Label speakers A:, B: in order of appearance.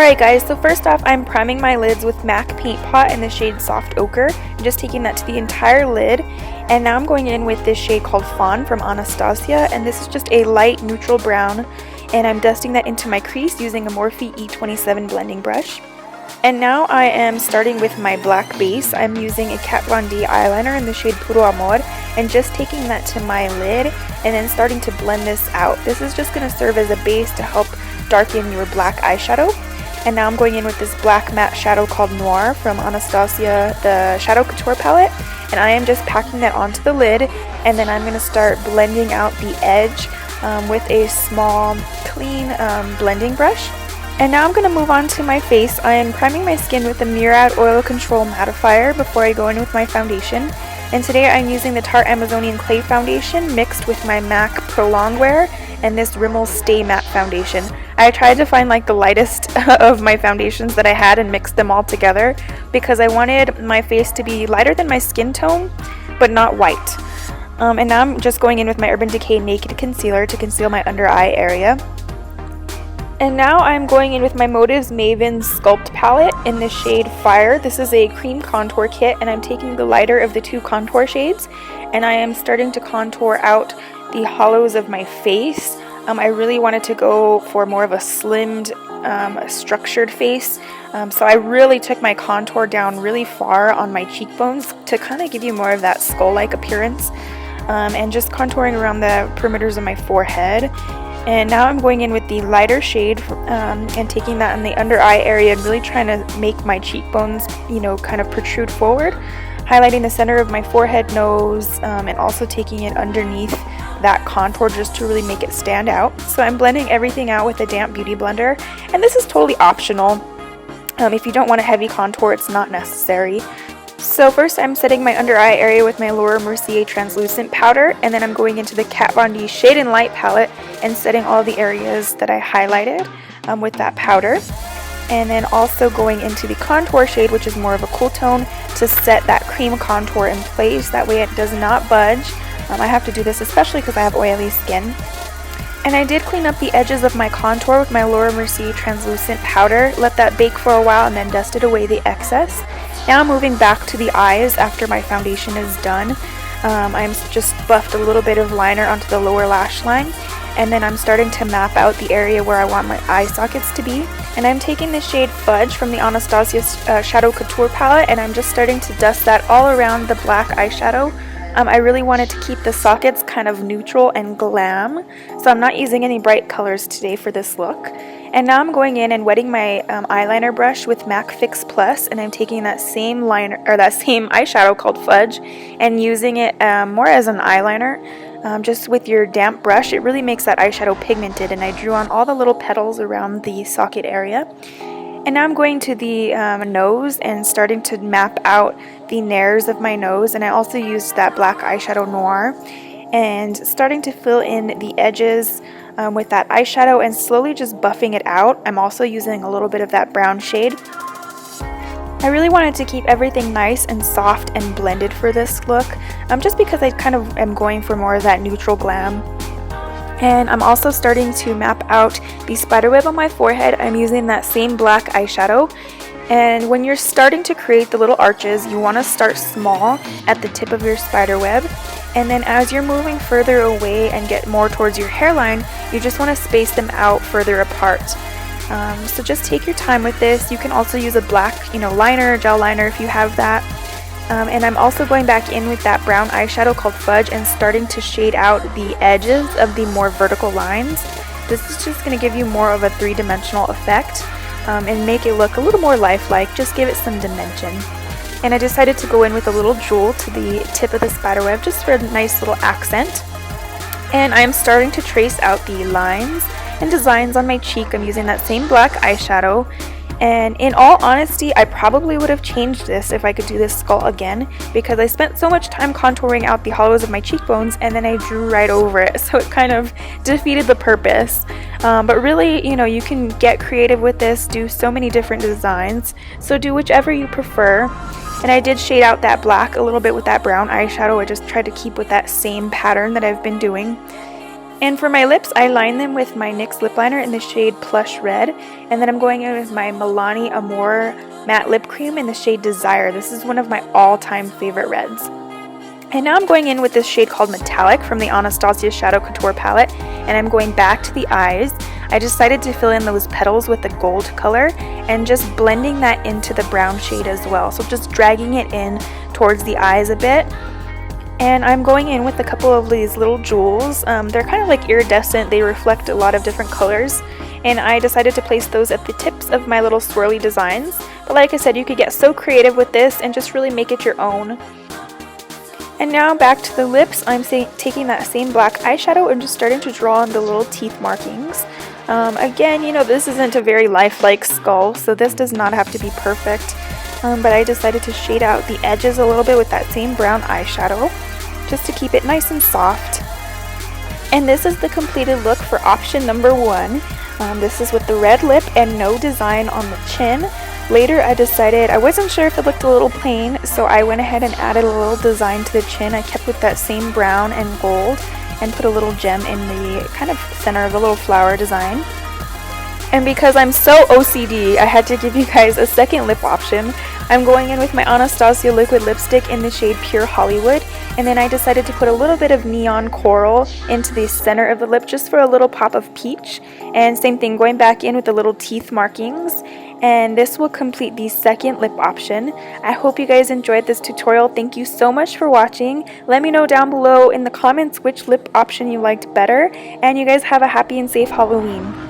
A: Alright guys, so first off I'm priming my lids with MAC Paint Pot in the shade Soft Ochre. I'm just taking that to the entire lid, and now I'm going in with this shade called Fawn from Anastasia, and this is just a light neutral brown, and I'm dusting that into my crease using a Morphe E27 blending brush. And now I am starting with my black base. I'm using a Kat Von D eyeliner in the shade Puro Amor, and just taking that to my lid and then starting to blend this out. This is just going to serve as a base to help darken your black eyeshadow. And now I'm going in with this black matte shadow called Noir from Anastasia, the Shadow Couture palette, and I am just packing that onto the lid, and then I'm going to start blending out the edge with a small clean blending brush. And now I'm going to move on to my face. I am priming my skin with the Murad Oil Control Mattifier before I go in with my foundation. And today I'm using the Tarte Amazonian Clay Foundation mixed with my MAC Pro-Longwear and this Rimmel Stay Matte Foundation. I tried to find like the lightest of my foundations that I had and mixed them all together because I wanted my face to be lighter than my skin tone but not white. And now I'm just going in with my Urban Decay Naked Concealer to conceal my under eye area. And now I'm going in with my Motives Maven Sculpt palette in the shade Fire. This is a cream contour kit, and I'm taking the lighter of the two contour shades, and I am starting to contour out the hollows of my face. I really wanted to go for more of a slimmed, structured face, so I really took my contour down really far on my cheekbones to kind of give you more of that skull-like appearance, and just contouring around the perimeters of my forehead. And now I'm going in with the lighter shade and taking that in the under eye area and really trying to make my cheekbones, kind of protrude forward, highlighting the center of my forehead, nose, and also taking it underneath that contour just to really make it stand out. So I'm blending everything out with a damp beauty blender, and this is totally optional. If you don't want a heavy contour, it's not necessary. So first I'm setting my under eye area with my Laura Mercier translucent powder, and then I'm going into the Kat Von D Shade and Light palette and setting all the areas that I highlighted with that powder. And then also going into the contour shade, which is more of a cool tone, to set that cream contour in place. That way it does not budge. I have to do this especially because I have oily skin. And I did clean up the edges of my contour with my Laura Mercier translucent powder, let that bake for a while, and then dusted away the excess. Now I'm moving back to the eyes after my foundation is done. I'm just buffed a little bit of liner onto the lower lash line, and then I'm starting to map out the area where I want my eye sockets to be. And I'm taking the shade Fudge from the Anastasia Shadow Couture palette, and I'm just starting to dust that all around the black eyeshadow. I really wanted to keep the sockets kind of neutral and glam, so I'm not using any bright colors today for this look. And now I'm going in and wetting my eyeliner brush with MAC Fix Plus, and I'm taking that same eyeshadow called Fudge and using it more as an eyeliner. Just with your damp brush, it really makes that eyeshadow pigmented, and I drew on all the little petals around the socket area. And now I'm going to the nose and starting to map out the nares of my nose, and I also used that black eyeshadow Noir and starting to fill in the edges with that eyeshadow and slowly just buffing it out. I'm also using a little bit of that brown shade. I really wanted to keep everything nice and soft and blended for this look, just because I kind of am going for more of that neutral glam. And I'm also starting to map out the spiderweb on my forehead. I'm using that same black eyeshadow. And when you're starting to create the little arches, you want to start small at the tip of your spiderweb. And then as you're moving further away and get more towards your hairline, you just want to space them out further apart. So just take your time with this. You can also use a black, liner, gel liner if you have that. And I'm also going back in with that brown eyeshadow called Fudge and starting to shade out the edges of the more vertical lines. This is just going to give you more of a three-dimensional effect and make it look a little more lifelike. Just give it some dimension. And I decided to go in with a little jewel to the tip of the spiderweb just for a nice little accent. And I'm starting to trace out the lines and designs on my cheek. I'm using that same black eyeshadow. And in all honesty, I probably would have changed this if I could do this skull again, because I spent so much time contouring out the hollows of my cheekbones and then I drew right over it, so it kind of defeated the purpose. But really, you can get creative with this, do so many different designs, so do whichever you prefer. And I did shade out that black a little bit with that brown eyeshadow. I just tried to keep with that same pattern that I've been doing. And for my lips, I line them with my NYX lip liner in the shade Plush Red. And then I'm going in with my Milani Amore matte lip cream in the shade Desire. This is one of my all-time favorite reds. And now I'm going in with this shade called Metallic from the Anastasia Shadow Couture palette. And I'm going back to the eyes. I decided to fill in those petals with the gold color and just blending that into the brown shade as well. So just dragging it in towards the eyes a bit. And I'm going in with a couple of these little jewels. They're kind of like iridescent. They reflect a lot of different colors. And I decided to place those at the tips of my little swirly designs. But like I said, you could get so creative with this and just really make it your own. And now back to the lips. I'm taking that same black eyeshadow and just starting to draw on the little teeth markings. Again, you know, this isn't a very lifelike skull, so this does not have to be perfect. But I decided to shade out the edges a little bit with that same brown eyeshadow, just to keep it nice and soft. And this is the completed look for option number 1. This is with the red lip and no design on the chin. Later I decided I wasn't sure if it looked a little plain, so I went ahead and added a little design to the chin. I kept with that same brown and gold and put a little gem in the kind of center of a little flower design. And because I'm so OCD, I had to give you guys a second lip option. I'm going in with my Anastasia liquid lipstick in the shade Pure Hollywood, and then I decided to put a little bit of neon coral into the center of the lip just for a little pop of peach. And same thing, going back in with the little teeth markings. And this will complete the second lip option. I hope you guys enjoyed this tutorial. Thank you so much for watching. Let me know down below in the comments which lip option you liked better, and you guys have a happy and safe Halloween.